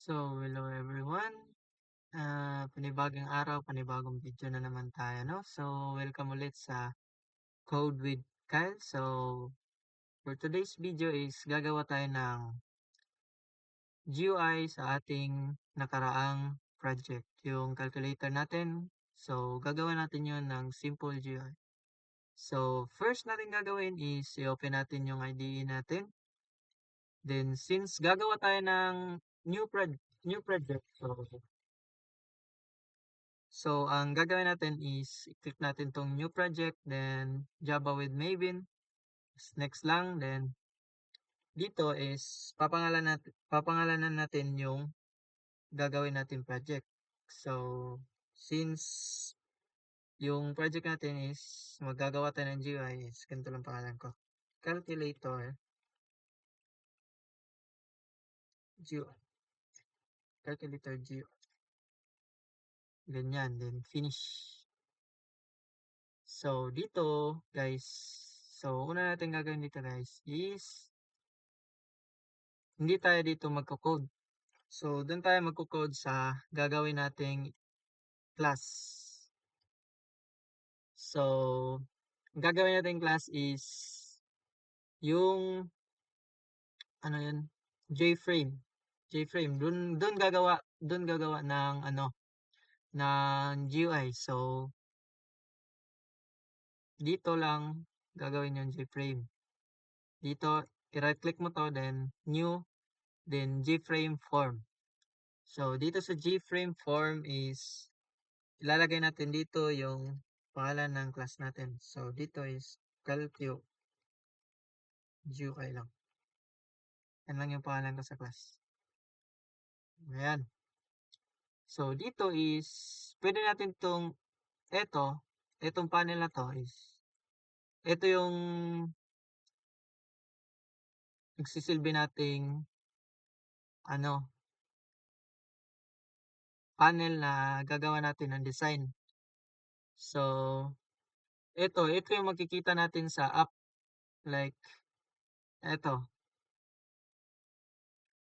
Hello everyone. Panibagong araw, panibagong video na naman tayo, no? Welcome ulit sa Code with Kyle. For today's video is gagawa tayo ng GUI sa ating nakaraang project, yung calculator natin. Gagawa natin yun ng simple GUI. First natin gagawin is i-open natin yung IDE natin. Then, since gagawa tayo ng new project, ang gagawin natin is i-click natin tong new project, then Java with Maven. Next lang, then dito is papangalanan natin yung gagawin natin project. So, since yung project natin is magagawa tayo ng GUI, is ganito lang pangalan ko. Calculator GUI. Calculator GUI. Ganyan, then finish. Dito, guys, una natin gagawin dito, guys, is hindi tayo dito magko-code. Doon tayo magko-code sa gagawin nating class. Gagawin nating class is yung ano yun, JFrame. JFrame. Doon gagawa ng ng GUI. Dito lang gagawin yung JFrame. Dito, i-right click mo to, then new, then JFrame form. Dito sa JFrame form is ilalagay natin dito yung pangalan ng class natin. Dito is calcu GUI lang. Yan lang yung pangalan ko sa class. Ayan. Dito is pwede natin etong panel na to is ito yung nagsisilbi nating panel na gagawa natin ng design. Ito yung makikita natin sa app. Like, ito.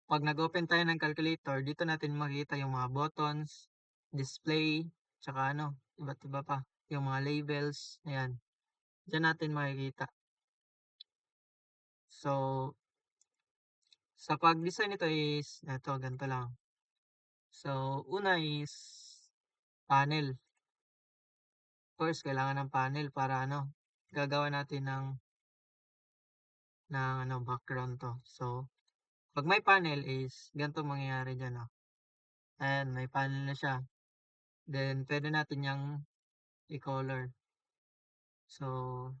Pag nag-open tayo ng calculator, dito natin makikita yung mga buttons, display, tsaka iba't iba pa. Yung mga labels, ayan. Diyan natin makikita. Sa pag-design nito is, ito, ganito lang. Una is panel. Of course, kailangan ng panel para gagawa natin ng background to. Pag may panel is, ganito mangyayari dyan, oh. Ayan, may panel na siya. Then, pwede natin yung i-color.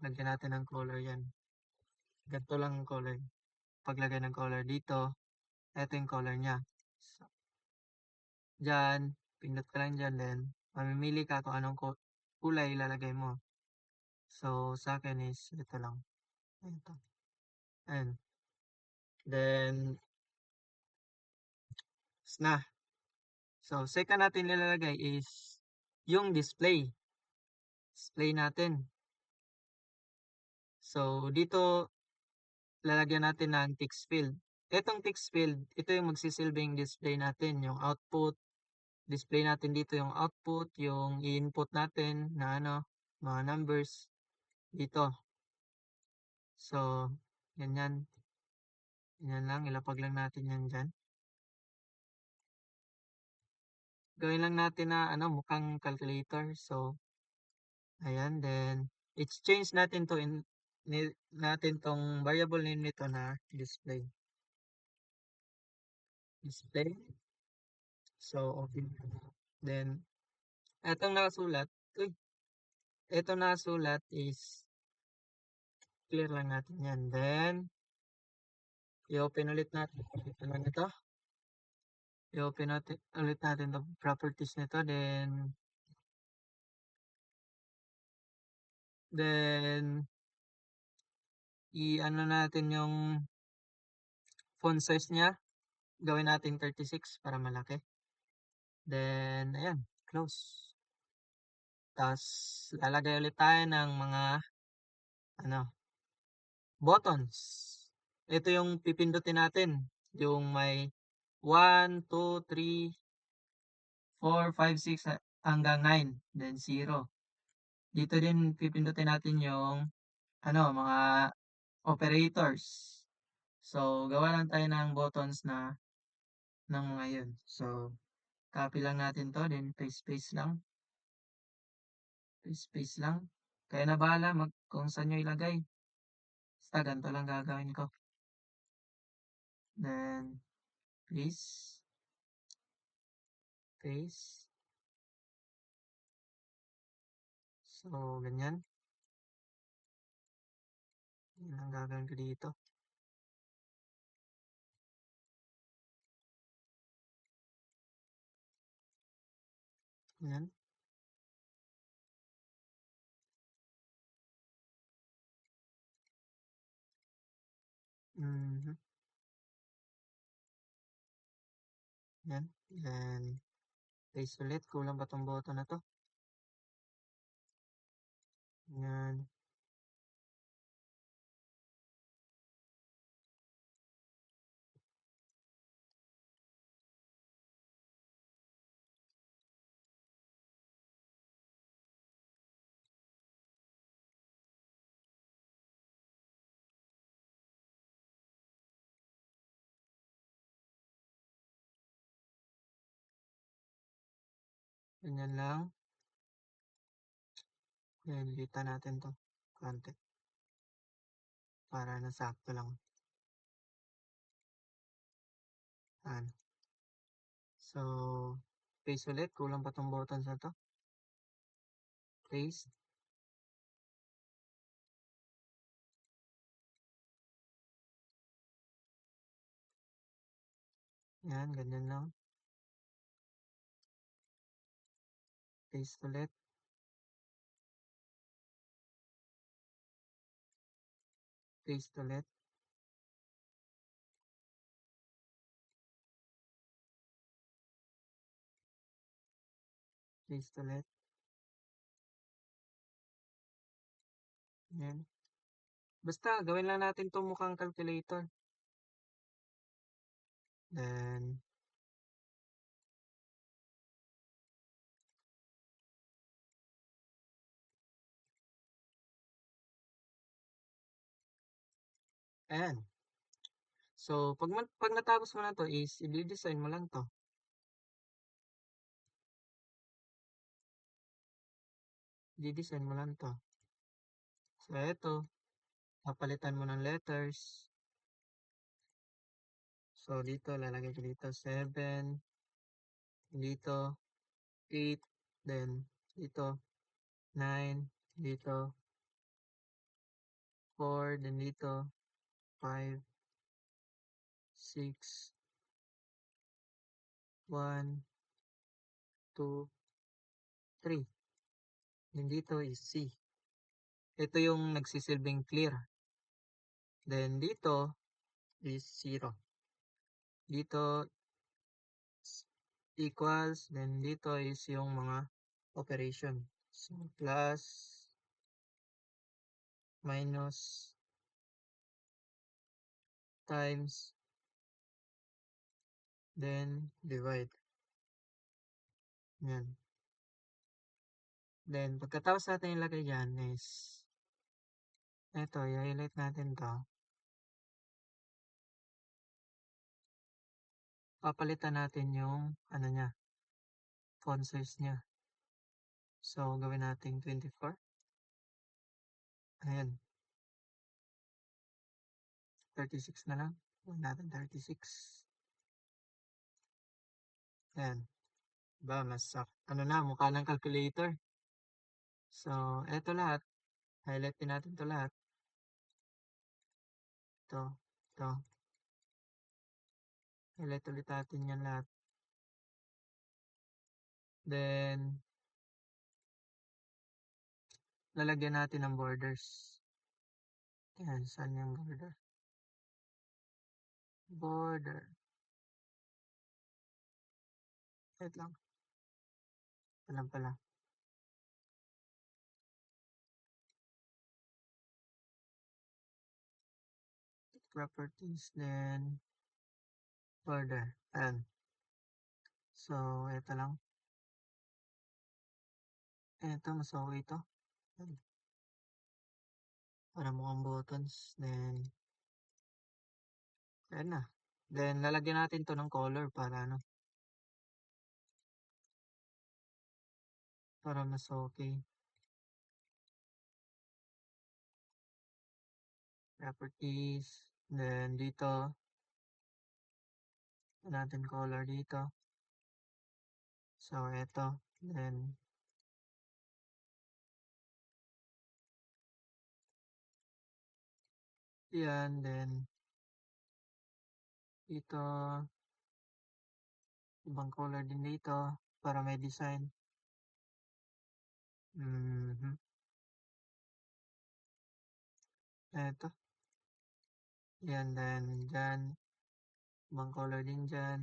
Lagyan natin ng color yan. Ganito lang ang color. Paglagay ng color dito, ito yung color niya. Dyan, pindot ka lang dyan, then mamimili ka kung anong kulay ilalagay mo. Sa akin is ito lang. Ito. Ayan. Then, na. Second natin nilalagay is yung display. Display natin. Dito, lalagyan natin ng text field. Itong text field, ito yung magsisilbing display natin. Yung output, display natin dito yung output, yung input natin na mga numbers dito. Ganyan. Ganyan lang, ilapag lang natin yan dyan. Gawin lang natin na mukhang calculator. Ayan, then exchange natin natin tong variable name nito na display. Display. Okay. Then, etong nakasulat is clear lang natin yan. Then, i-open ulit natin. Ito. I-open ulit natin the properties nito. Then, i-ano natin yung font size niya. Gawin natin 36 para malaki. Then, ayan, close. Tapos, lalagay ulit tayo ng mga buttons. Ito yung pipindutin natin. Yung may 1, 2, 3, 4, 5, 6 hanggang 9, then 0. Dito din pipindutin natin yung mga operators. So, gawa lang tayo ng buttons ng mga yun. So, copy lang natin to, then paste lang. Paste lang. Kaya na bahala kung saan nyo ilagay. Basta ganito lang gagawin ko. Then, paste. Paste. So, ganyan. Yan ang gagawin ko dito. Yan. Mhm. Yan. Then, paste ulit. Kulang pa tong button na to. Yan. Ganyan lang. Then, litan natin to. Konti. Para nasakto lang. Yan. So, paste ulit. Kulang pa tong buttons na to. Paste. Yan, ganyan lang. Paste ulit. Paste ulit. Paste ulit. Yan. Basta, gawin lang natin itong mukhang calculator. Then, ayan. So, pag natapos mo na to is, i-design mo lang to. I-design mo lang to. So, eto. Papalitan mo ng letters. So, dito, lalagay ko dito 7. Dito, 8. Then, dito, 9. Dito, 4. Then, dito, 5, 6, 1, 2, 3. Then, dito is C. Ito yung nagsisilbing clear. Then, dito is 0. Dito, equals. Then, dito is yung mga operation. So, plus, minus, times, then divide. Yan. Then, pagkatapos natin ilagay dyan is, ito, i-highlight natin to. Papalitan natin yung, niya, font size niya. So, gawin natin 24. Ayan. 36 na lang. Gawin natin 36. Ayan. Diba, mas, mukha ng calculator. So, eto lahat. Highlight din natin to lahat. Ito. Highlight ulit natin yan lahat. Then, lalagyan natin ng borders. Yan, saan yung border? Border. Wait lang. Alam pala. Properties, then Border. Ayan. So, ito lang. Ito, mas okay ito. Ayan. Para mukhang buttons. Then, ayan na. Then, lalagyan natin to ng color para ano, para mas okay. Properties. Then, dito, natin color dito. So, ito. Then, yan. Then, dito, ibang color din dito para may design. Mhm. Ito. Yan. Then, dyan. Ibang color din dyan.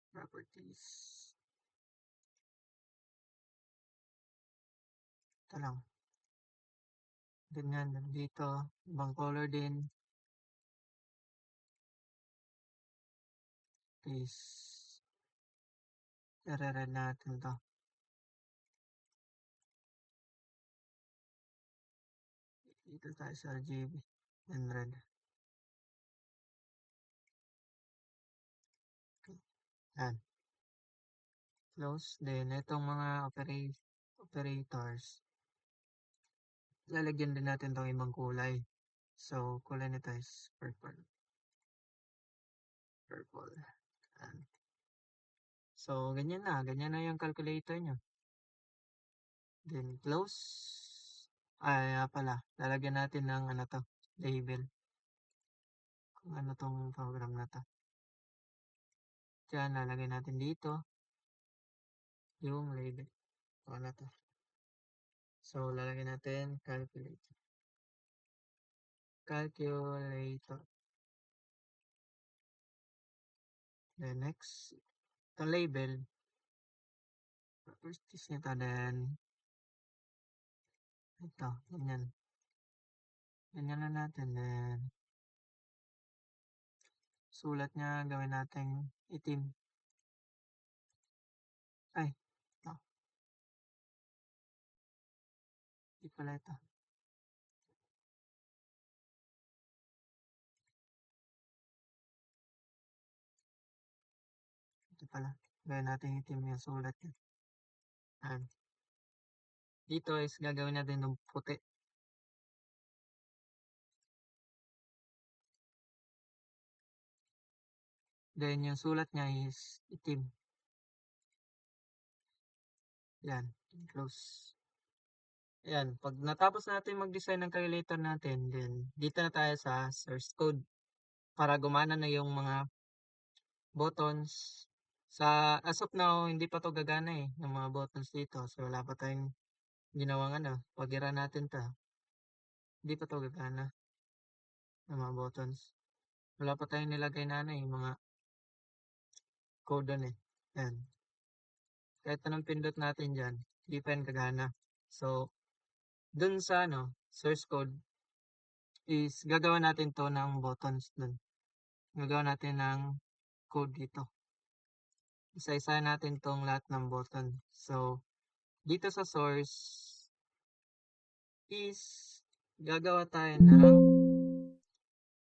Properties. Ito lang. Ganyan. Then, dito. Ibang color din. Please. I-red natin to. Dito tayo sa RGB. And red. Okay. Yan. Close. Then, itong mga operators. Lalagyan din natin itong ibang kulay. So, kulay nito is purple. Purple. Yan. So, ganyan na. Ganyan na yung calculator nyo. Then, close. Ay, pala. Lalagyan natin ng ano to, label. Kung ano tong program na to. Diyan, lalagyan natin dito yung label. Kung ano to. So, lalagyan natin calculator. Calculator. Then, next. Itong label. Properties nito. Then, ito. Ganyan. Ganyan na natin. Then, sulat niya gawin natin itim. Ay, ito. Di pala ito. Ito pala. Gawin natin itim yung sulat niya. Ayan. Dito is gagawin natin ng puti. Then yung sulat niya is itim. Yan. Close. Ayan. Pag natapos natin mag-design ng calculator natin, then dito na tayo sa source code para gumana na yung mga buttons. Sa as of now, hindi pa to gagana eh, yung mga buttons dito. So wala pa tayong ginawang ano. Pag natin to, hindi pa to gagana ng mga buttons. Wala pa tayong nilagay na ano eh, mga code doon eh. Yan. Kahit anong pindot natin dyan, hindi pa yan gagana. So, dun sa ano, source code is gagawa natin to ng buttons dun. Gagawa natin ng code dito. Isa-isa natin tong lahat ng button. So, dito sa source is gagawa tayo ng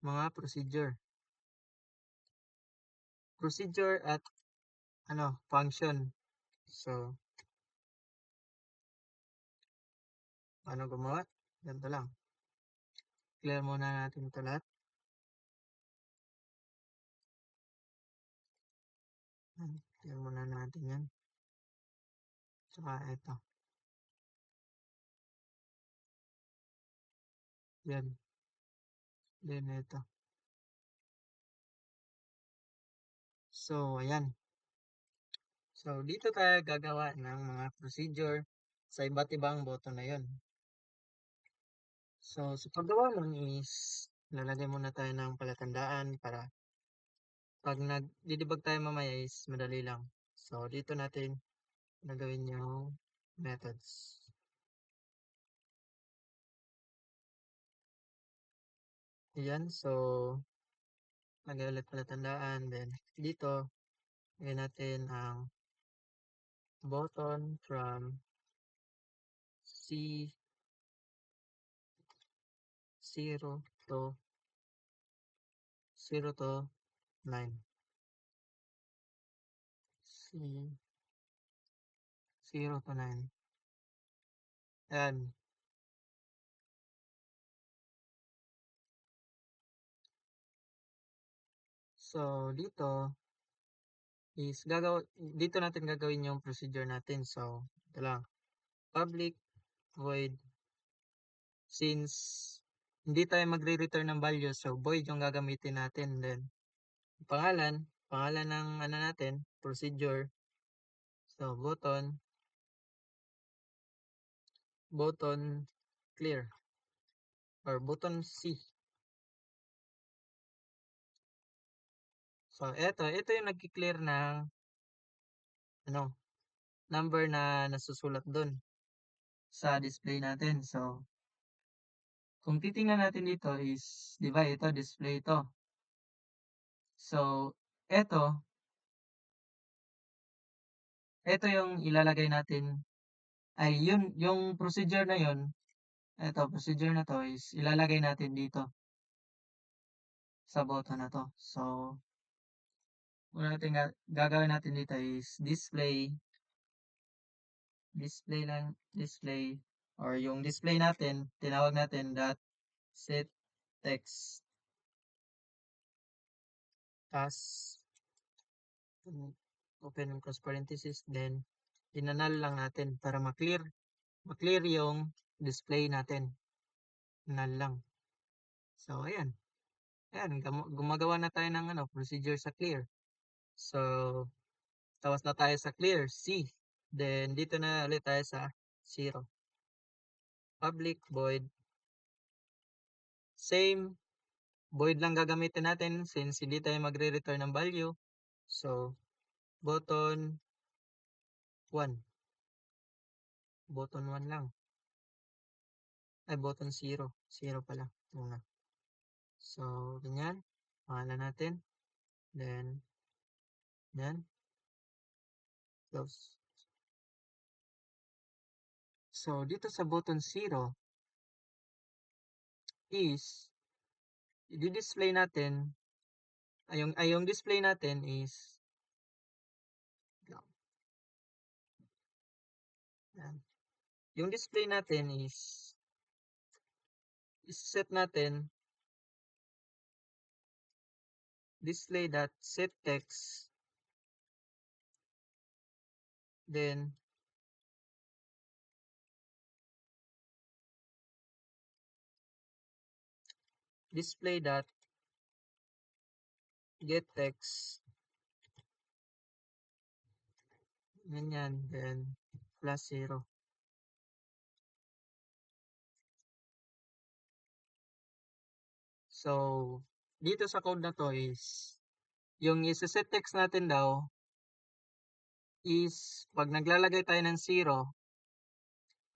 mga procedure. Procedure at ano, function. So, paano gumawa? Ganito lang. Clear muna natin ito lahat. Clear muna natin yan. Tsaka ito. Yan. Then ito. So, ayan. So, dito tayo gagawa ng mga procedure sa iba't ibang button na yun. So, sa paggawa nun is lalagay muna tayo ng palatandaan para pag nag-debug tayo mamaya is madali lang. So, dito natin nagawin yung methods. Ayan. So, lagay ulit palatandaan, then dito, lagay natin ang button from C0 to 0 to 9. C0 to 9. Ayan. So, dito natin gagawin yung procedure natin. So, ito lang. Public void since hindi tayo magre-return ng value, so void yung gagamitin natin. Then, pangalan ng ano natin, procedure. So, button clear or button C. So, ito yung nagki-clear ng ano, number na nasusulat dun sa display natin. So, kung titingnan natin dito is, di ba, ito, display ito. So, ito yung ilalagay natin, ay, yung procedure na yun, procedure na to is ilalagay natin dito sa button na to. So, una natin gagawin natin dito is display, or yung display natin, tinawag natin dot set text as open yung cross parenthesis, then inanal lang natin para ma-clear yung display natin. Null lang. So, ayan. Ayan, gumagawa na tayo ng procedure sa clear. So, tawas na tayo sa clear, C. Then, dito na ulit tayo sa 0. Public void. Same. Void lang gagamitin natin since hindi tayo magre-return ng value. So, button 1. Button 1 lang. Ay, button 0. 0 pala. Muna. So, ganyan. Pangalan natin. Then, yan. Close. So, dito sa button 0 is, i-display natin, yung display natin is, yan. Yung display natin is, set natin, display.setText, then, display.getText, ganyan, then, plus 0. So, dito sa code na to is, yung isa-set text natin daw is, pag naglalagay tayo ng 0,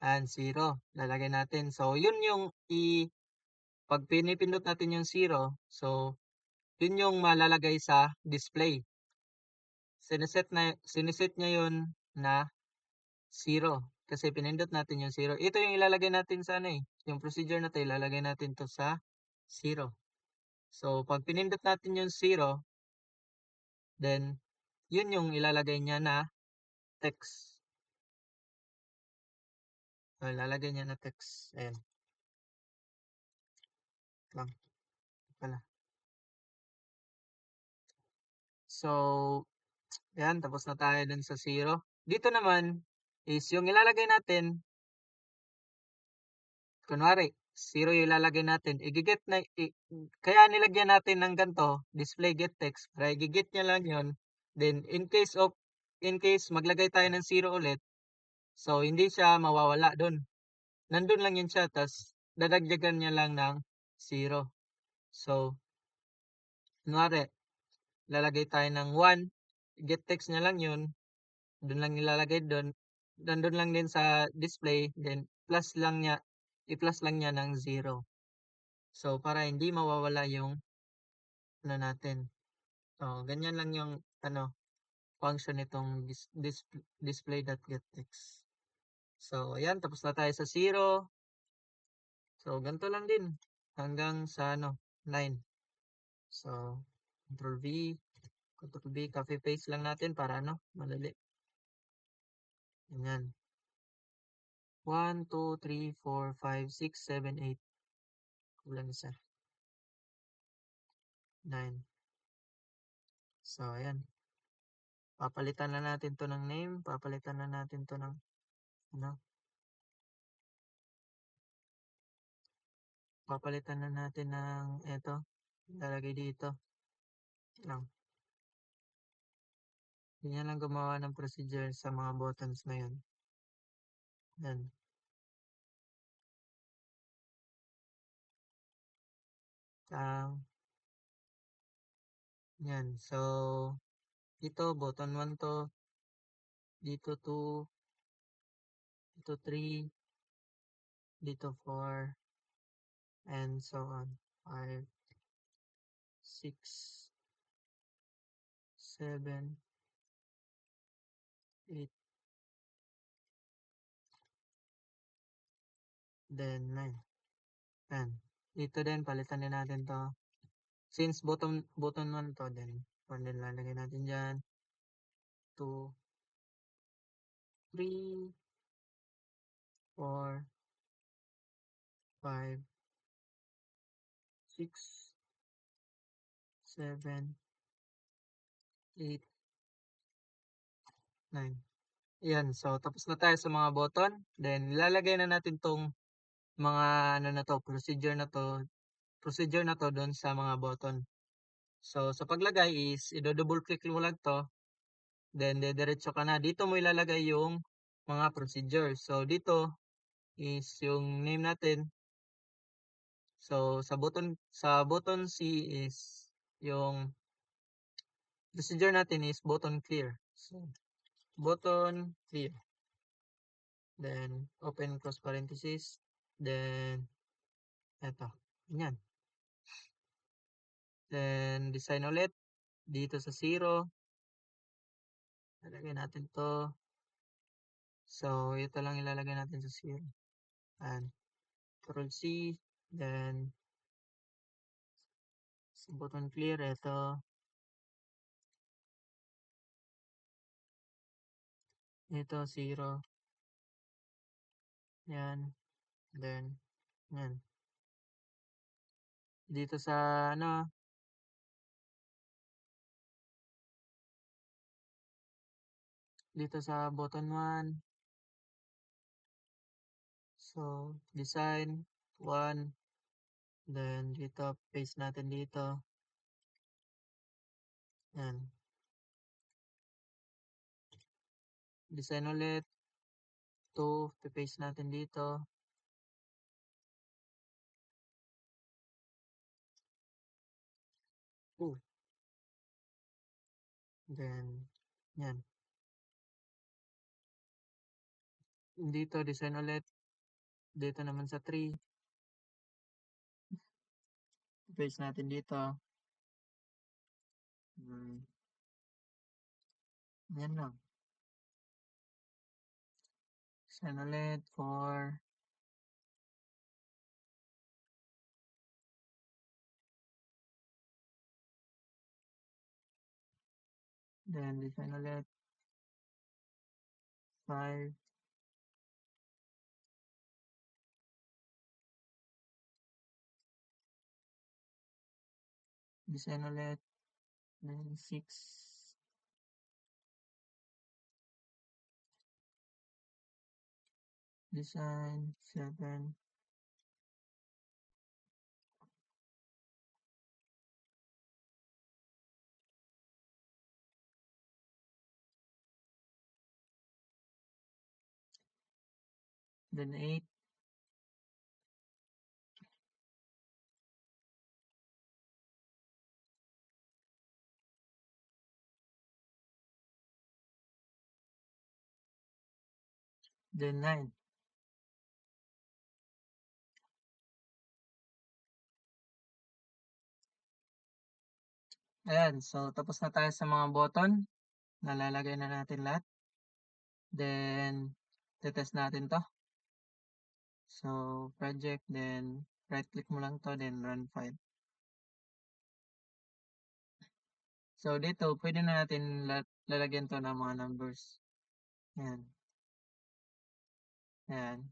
and 0, lalagay natin. So, yun yung pag pinipindot natin yung 0, so, yun yung malalagay sa display. Siniset niya yun na 0. Kasi pinindot natin yung 0. Ito yung ilalagay natin sa yung procedure na to, ilalagay natin to sa 0. So, pag pinindot natin yung 0, then, yun yung ilalagay niya na text. So, ilalagay niya na text. Ayan. Lang. Pala. So, ayan, tapos na tayo dun sa 0. Dito naman, is yung ilalagay natin, kunwari, 0 yung ilalagay natin, kaya nilagyan natin ng ganito, display get text, para igigit niya lang yun. Then, in case maglagay tayo ng 0 ulit, so, hindi siya mawawala dun. Nandun lang yun siya, tas dadagdagan niya lang ng 0. So, kunwari, lalagay tayo ng 1, get text niya lang yun, dun lang ilalagay dun, nandun lang din sa display, then i-plus lang niya ng 0. So, para hindi mawawala yung ano natin. So, ganyan lang yung function nitong display.getText. So, ayan, tapos na tayo sa 0. So, ganito lang din hanggang sa 9. So, Control V, Control V, copy paste lang natin para madali. Ganyan. 1, 2, 3, 4, 5, 6, 7, 8. Kulang isa. 9. So, ayan. Papalitan na natin to ng name. Papalitan na natin to ng papalitan na natin ng ito. Lalagay dito. Lang. Ganyan lang gumawa ng procedure sa mga buttons na yun. Yan. Yan. So, dito, button 1 to. Dito 2. Dito 3. Dito 4. And so on. 5, 6, 7, 8, then 9. Yan. Dito din, palitan din natin to. Since button 1 to, then 1 din lalagay natin dyan. 2, 3, 4, 5, 6, 7, 8, 9. Yan. So, tapos na tayo sa mga button. Then, ilalagay na natin tong mga procedure na to doon sa mga button. So, sa paglagay is, i-double click mo lang to. Then, diretso ka na. Dito mo ilalagay yung mga procedure. So, dito is yung name natin. So, sa button C is yung procedure natin is button clear. So, button clear. Then, open close parenthesis. Then, eto. Ganyan. Then, design ulit. Dito sa 0. Lalagay natin to. So, ito lang ilalagay natin sa 0. And, Control C. Then, sa button clear, ito. Ito, 0. Yan. Then, yan. Dito sa, dito sa button 1. So, design 1. Then, dito, paste natin dito. Yan. Design ulit. 2, paste natin dito. Then, yan. Dito, design ulit. Dito naman sa 3. Paste natin dito. Yan lang. Design ulit for then design ulit 5. Design ulit then 6. Design 7. Then 8. Then 9. Ayan, so tapos na tayo sa mga button. Nalalagay na natin lahat. Then, test natin to. So, project, then right click mo lang to, then run file. So, dito, pwede na natin lalagyan to ng mga numbers. Ayan. Ayan.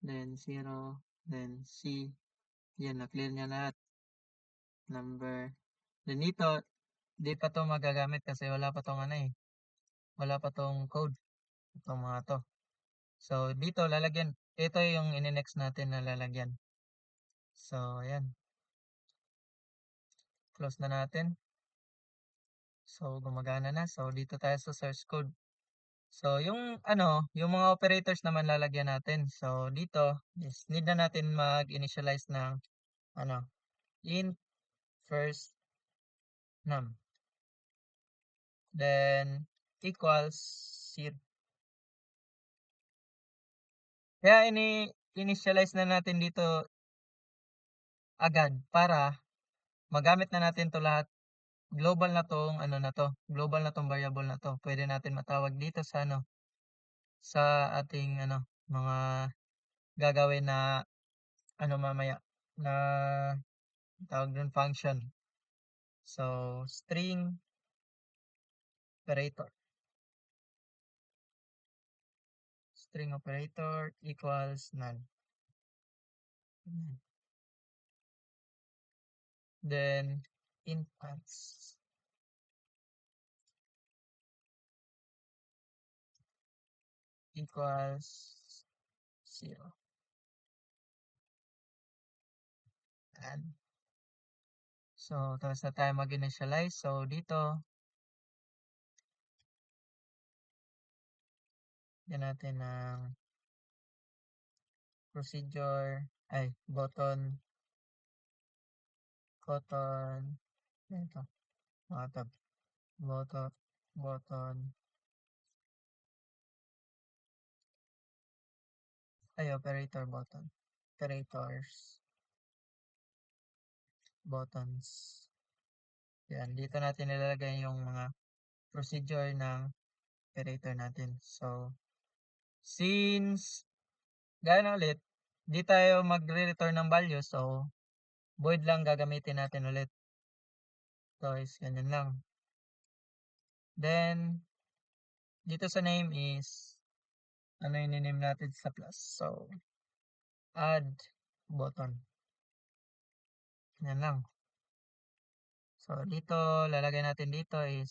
Then, 0. Then, C. Yan, na-clear niya lahat. Number. Then, dito, di pa to magagamit kasi wala pa tong ano eh. Wala pa tong code. Itong mga to. So, dito, lalagyan. Ito yung in-next natin na lalagyan. So, ayan. Close na natin. So, gumagana na. So, dito tayo sa source code. So, yung mga operators naman lalagyan natin. So, dito is need na natin mag-initialize ng int first num. Then, equals 0. Kaya initialize na natin dito agad para magamit na natin to lahat. Global na tong global na tong variable na to. Pwede natin matawag dito sa sa ating mga gagawin na mamaya na tawag dun function. So, string operator. String operator equals none. Then, inputs equals 0. Add. So, tapos na tayo mag-initialize. So, dito, yan natin ng procedure, button, ito, mga tab, button, operator button, operators, buttons. Yan, dito natin nilalagay yung mga procedure ng operator natin. So, since, gano'n ulit, di tayo magre-return ng value. So, void lang gagamitin natin ulit. So, is ganyan lang. Then, dito sa name is, yung name natin sa plus. So, add button. Yan lang. So, dito, lalagay natin dito is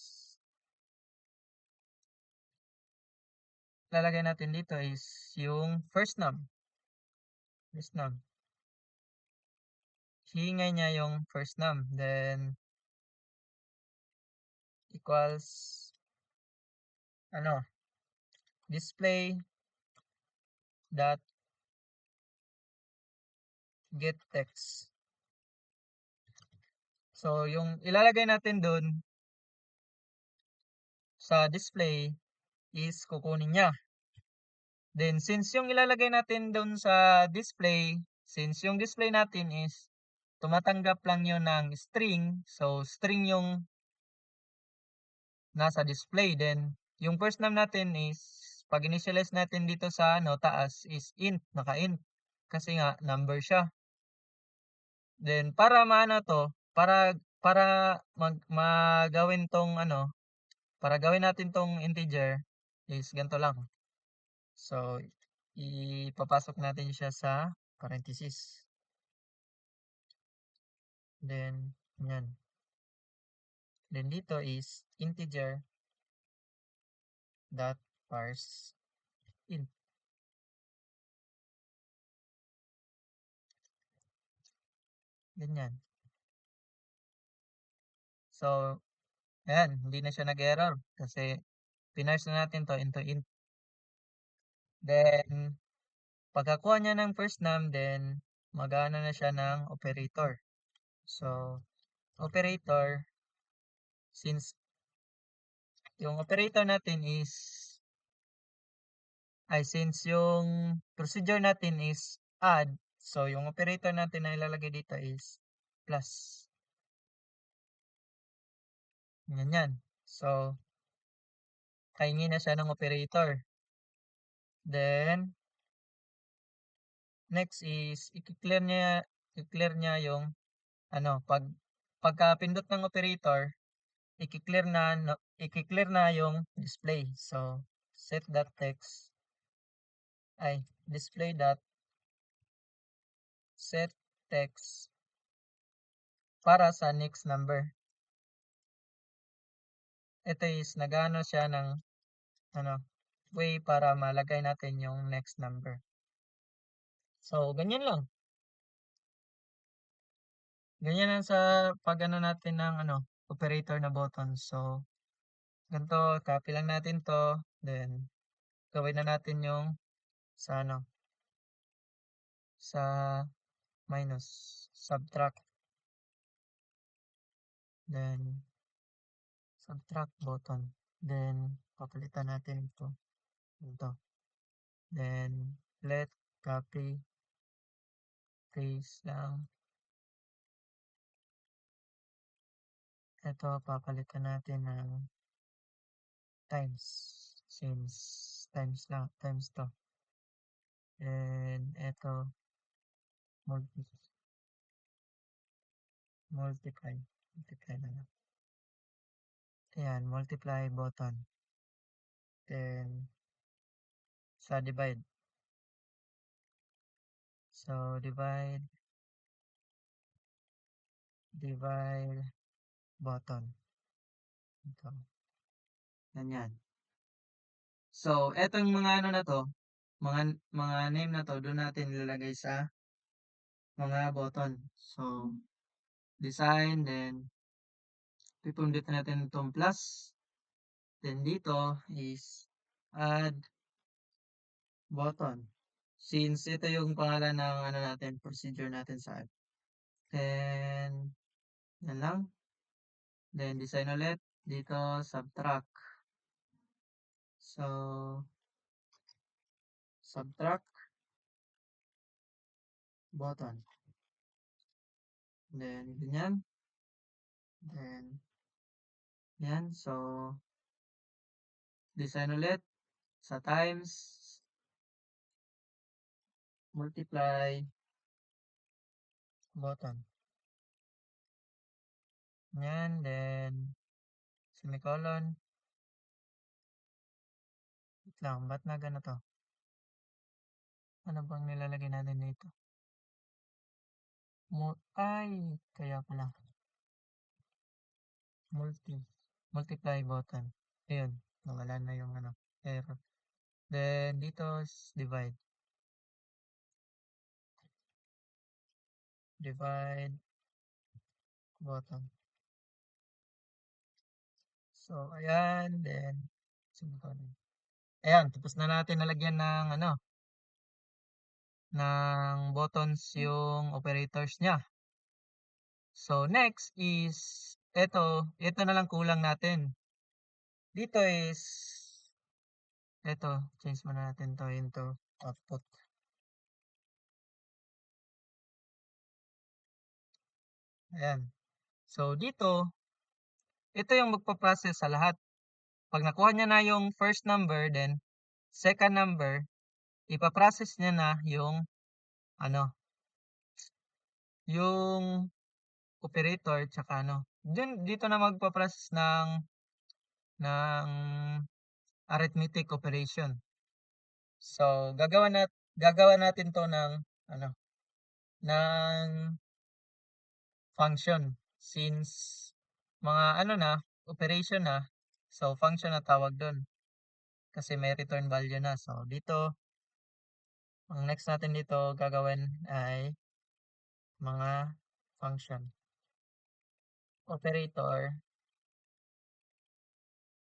yung first num. First num. Hihingay niya yung first num. Then, equals, display dot get text. So, yung ilalagay natin dun sa display is kukunin niya. Then, since yung ilalagay natin dun sa display, since yung display natin is tumatanggap lang yun ng string, so string yung nasa display. Then, yung first num natin is, pag initialize natin dito sa taas is int, naka-int. Kasi nga, number siya. Then, para magawin tong para gawin natin tong integer is ganito lang. So, ipapasok natin siya sa parenthesis. Then, yan. Then, dito is integer dot parse int. Ganyan. So, ayan, hindi na siya nag-error kasi pinarse na natin to into int. Then, pagkakuha niya ng first num, then mag-aano na siya ng operator. So, operator, since yung operator natin is, since yung procedure natin is add, so yung operator natin na ilalagay dito is plus. Ganyan. So, kahingi na siya ng operator. Then, next is i-clear niya yung pagka-pindot ng operator, i-clear na yung display. So, set.text ay display dot set text para sa next number. Ito is nagano siya ng way para malagay natin yung next number. So, ganyan lang. Ganyan lang sa natin ng operator na button. So, ganito, copy lang natin to, then gawin na natin yung sa sa minus, subtract, then subtract button, then papalitan natin ito, then let copy, paste lang, ito papalitan natin ng times, since times to, and ito multiply na lang. Ayan, multiply button. Then, sa divide. So, divide button. Ito. Ganyan. So, etong mga na to, mga name na to, doon natin ilalagay sa mga button. So, design, then, pipundit natin itong plus. Then, dito is add button. Since ito yung pangalan ng natin, procedure natin sa add. Then, yan lang. Then, design ulit. Dito, subtract. So, subtract button. Then, ganyan. Then, yan. So, design ulit. Sa times, multiply button. Yan. Then, semicolon. Wait lang. Ba't na ganito? Ano bang nilalagay natin dito? Ay, kaya pala. Multiply button. Ayun. Nawala na yung error. Then, dito is divide. Divide button. So, ayan. Then, semicolon. Ayan. Tapos na natin nalagyan ng buttons yung operators niya. So, next is, ito na lang kulang natin. Dito is, change muna natin to into output. Ayan. So, dito, ito yung magpa-process sa lahat. Pag nakuha niya na yung first number, then, second number, ipaprocess niya na yung, yung operator, tsaka dito na magpa-process ng arithmetic operation. So, gagawa natin to ng ng function since mga operation na. So, function na tawag doon kasi may return value na. So, dito ang next natin dito gagawin ay mga function.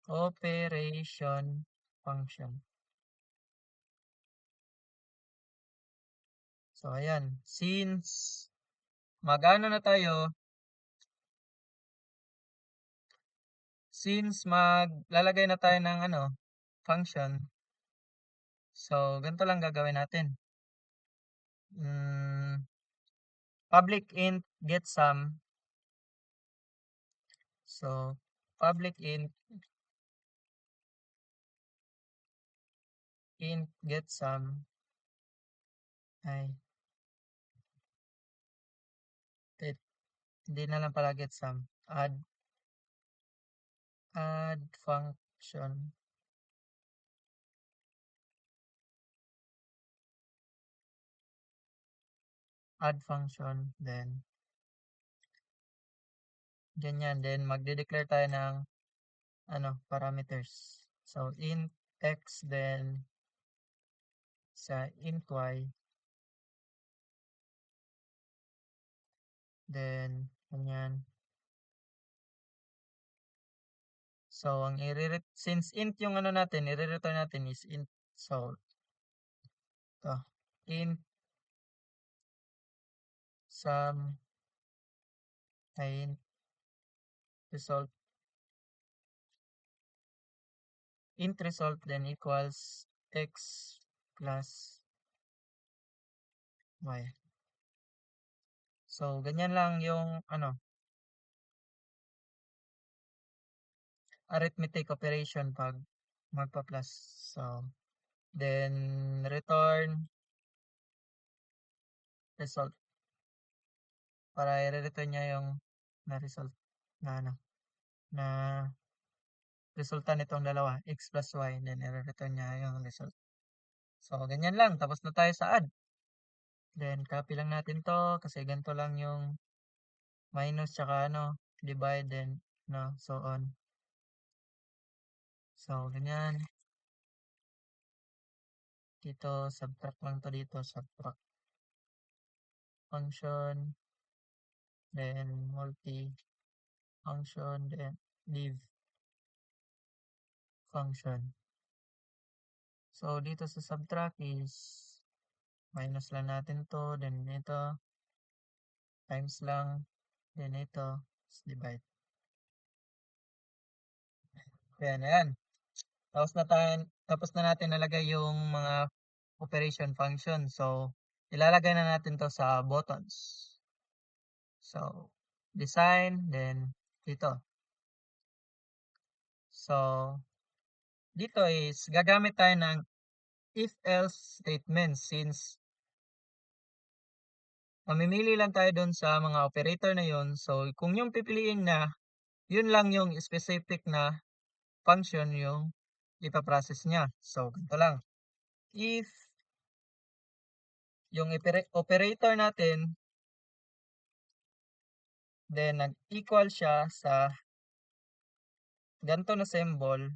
Operation function. So, ayan. Since maglalagay na tayo ng function, so, ganito lang gagawin natin. Public int get sum. So, public int get sum ay tit, hindi na lang pala get sum, add function, then ganyan, then magde-declare tayo ng parameters. So int x, then sa int y, then ganyan. So ang since int yung natin, i-return natin is int. So ito, int sum ay int result, int result then equals x plus y. So ganyan lang yung arithmetic operation pag magpa-plus. So then return result para i-return niya yung na result na na resulta nitong dalawa, x plus y, then i-return niya yung result. So ganyan lang, tapos na tayo sa add. Then copy lang natin to kasi ganito lang yung minus tsaka divide, then so on. So ganyan. Dito subtract lang to dito, subtract function, then multi function, then div function. So dito sa subtract is minus lang natin to, then ito times lang, then ito divide. Ayan. Tapos na natin nalagay yung mga operation function. So ilalagay na natin to sa buttons. So design, then dito. So dito is gagamit tayo ng if-else statement since mamimili lang tayo doon sa mga operator na yun. So kung yung pipiliin na, yun lang yung specific na function yung ipaprocess niya. So ganito lang. If yung operator natin, then nag-equal siya sa ganito na symbol,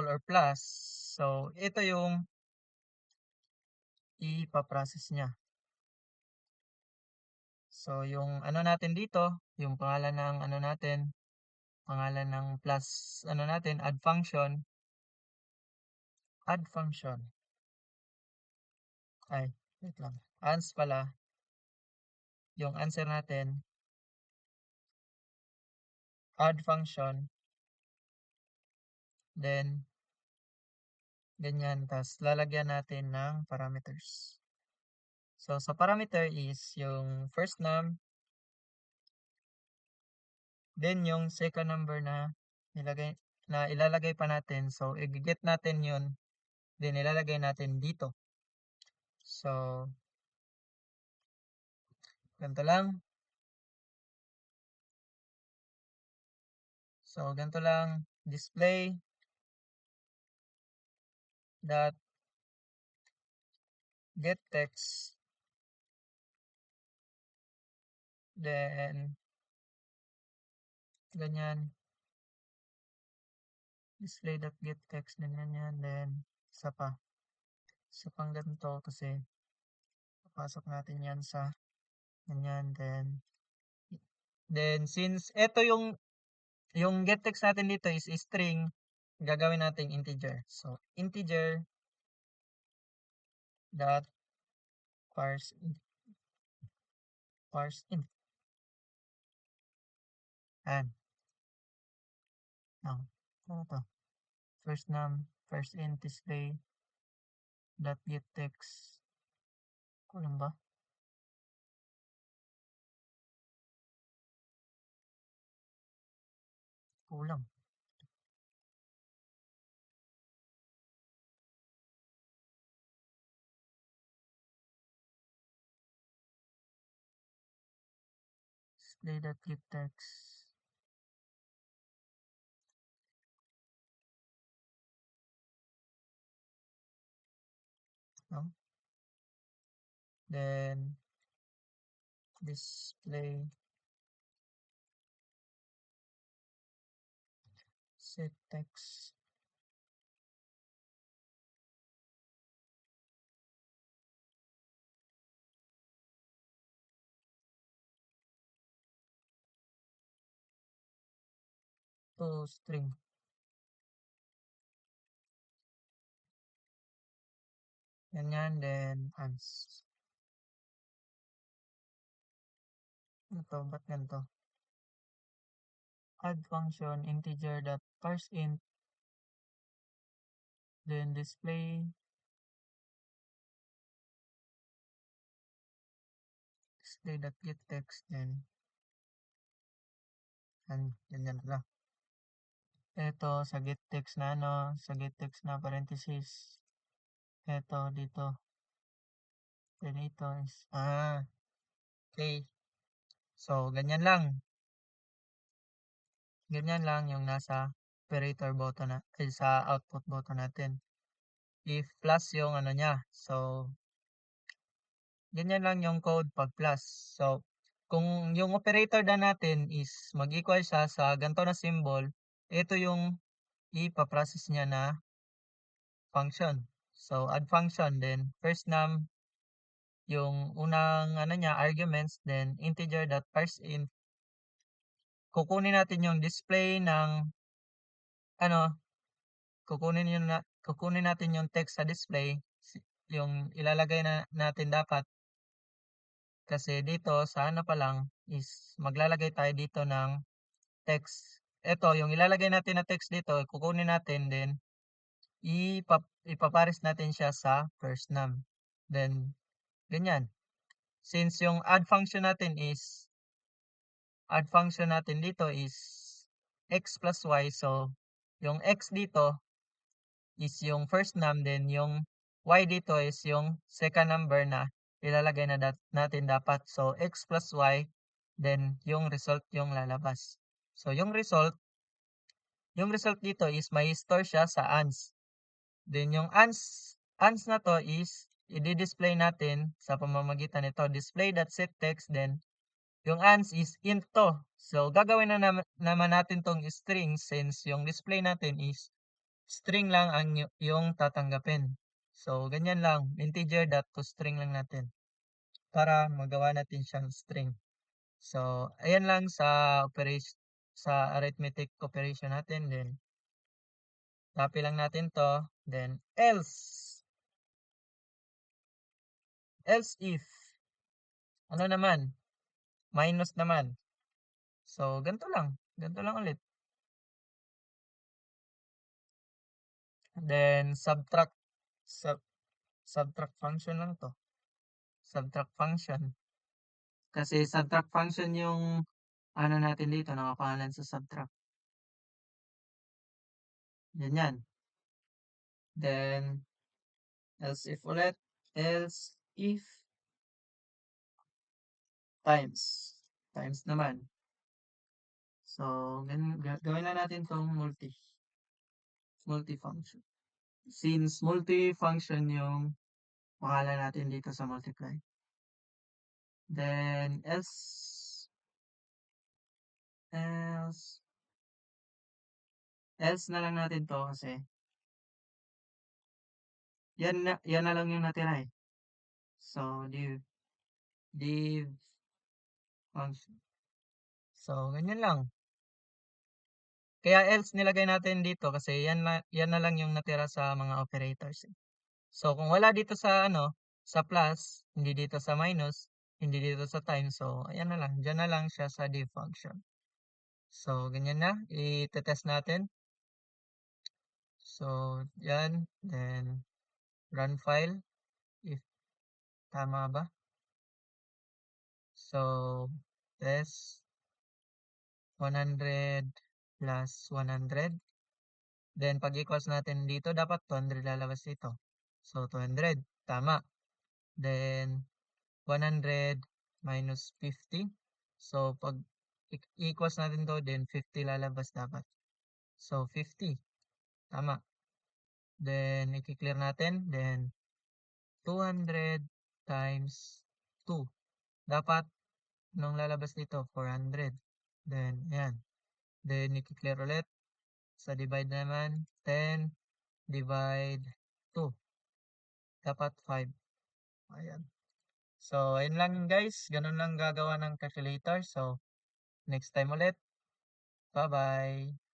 or plus. So ito yung ipaprocess niya. So yung natin dito, yung pangalan ng pangalan ng plus natin, add function, ay wait lang, ans pala yung answer natin, add function, then ganyan, tas lalagyan natin ng parameters. So sa parameter is yung first num, then yung second number na ilalagay pa natin. So i-get natin yun, then ilalagay natin dito. So ganito lang. So ganito lang, display dot get text, then ganyan, display dot get text, then ganyan, then isa pang ganito kasi papasok natin yan sa ganyan, then since ito yung get text natin dito is string, gagawin natin integer. So integer dot parse int. And ano to? First int display dot get text. Kulang ba? Kulang. Display that get text. No? Then display set text to string. Ganyan, then ans. Ano to? Ba't ganito? Add function integer that parse int, then display that get text, then ganyan pala. Ito sa get text na ano, sa get text na parenthesis. Ito dito. Then ito is okay. So ganyan lang. Ganyan lang yung nasa operator button na sa output button natin. If plus yung ano niya. So ganyan lang yung code pag plus. So kung yung operator na natin is mag-equal siya sa ganito na symbol, ito yung ipaprocess niya na function. So add function, then first num yung unang ano niya arguments, then integer dot parse int. Kukunin natin yung display ng ano, kukunin natin yung text sa display, yung ilalagay na natin dapat kasi dito sa ano pa lang is maglalagay tayo dito ng text. Ito, yung ilalagay natin na text dito, kukunin natin then ipapares natin siya sa first num. Then ganyan. Since yung add function natin dito is x plus y, so yung x dito is yung first num, then yung y dito is yung second number na ilalagay na natin dapat. So x plus y, then yung result yung lalabas. So yung result dito is may store siya sa ans. Then yung ans na to is i-display natin sa pamamagitan nito display.setText, then yung ans is int to. So gagawin na naman natin tong string since yung display natin is string lang ang yung tatanggapin. So ganyan lang, integer dot to string lang natin para magawa natin siyang string. So ayan lang sa arithmetic operation natin, then copy lang natin to, then else if ano naman, minus naman. So ganito lang ulit. Then subtract function lang to. Subtract function. Kasi subtract function yung ano natin dito, nakapangalan sa subtract. Ganyan. Then else if ulit, else if times naman. So gawin na natin tong multifunction. Since multifunction yung pangalan natin dito sa multiply. Then else na lang natin to kasi yan na lang yung natira eh. So div function. So ganyan lang. Kaya else nilagay natin dito kasi yan na lang yung natira sa mga operators eh. So kung wala dito sa ano, sa plus, hindi dito sa minus, hindi dito sa times, so ayan na lang, diyan na lang siya sa div function. So ganyan na, i-test natin. So yan, then run file if tama ba. So test 100 plus 100. Then, pag equals natin dito, dapat 200 lalabas dito. So, 200. Tama. Then, 100 minus 50. So, pag equals natin to, then 50 lalabas dapat. So, 50. Tama. Then, i-clear natin. Then, 200 times 2. Dapat, nung lalabas dito, 400. Then, ayan. Then, i-clear ulit. Sa divide naman, 10 divide 2. Dapat 5. Ayan. So, ayun lang guys. Ganun lang gagawa ng calculator. So, next time ulit. Bye-bye.